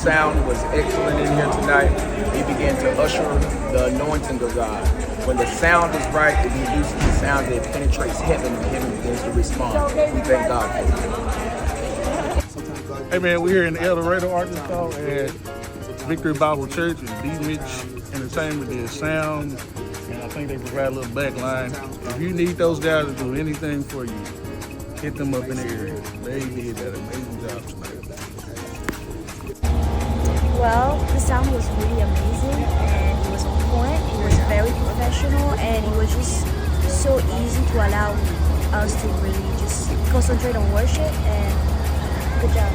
sound was excellent in here tonight. He began to usher the anointing of God. When the sound is right, it releases the sound that penetrates heaven, and heaven begins to respond. We thank God for it. Hey man, we're here in El Dorado, Arkansas at Victory Bible Church, and D. Mitch Entertainment did sound, and I think they provide a little backline. If you need those guys to do anything for you, hit them up in the area. They did that amazing job tonight. Well, the sound was really amazing, and it was on point. It was very professional, and it was just so easy to allow us to really just concentrate on worship. And good job.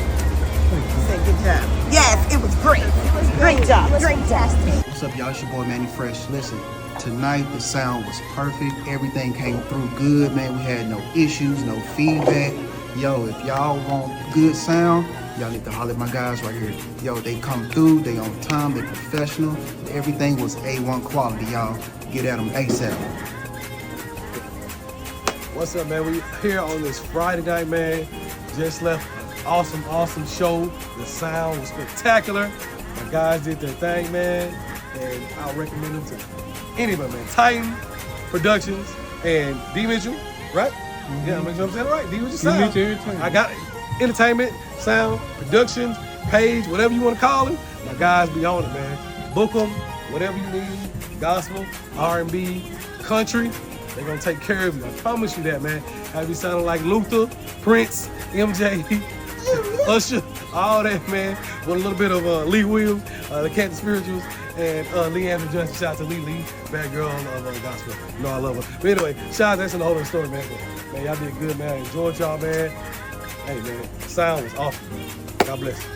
You said good job. Yes, it was great. It was great job. It was Great fantastic. What's up, y'all? It's your boy Manny Fresh. Listen, tonight the sound was perfect. Everything came through good, man. We had no issues, no feedback. Yo, if y'all want good sound, y'all need to holler at my guys right here. Yo, they come through, they on time, they professional. Everything was A1 quality, y'all. Get at them ASAP. What's up, man? We here on this Friday night, man. Just left an awesome show. The sound was spectacular. My guys did their thing, man. And I'll recommend them to anybody, man. Titan Productions and D. Mitchell, right? Yeah, I'm saying it right. D. Mitchell Sound. I got it. Entertainment, sound, productions, page, whatever you want to call it. My guys be on it, man. Book them, whatever you need. Gospel, R&B, country. They're going to take care of you. I promise you that, man. Have you sounding like Luther, Prince, MJ, Usher, all that, man. With a little bit of Lee Williams, the Canton Spirituals, and Lee Andrew Johnson. Shout out to Lee, bad girl of gospel. You know I love her. But anyway, shout out, that's in the whole other story, man. Man, y'all did good, man. I enjoyed y'all, man. Hey, man, sound was awesome, man. God bless you.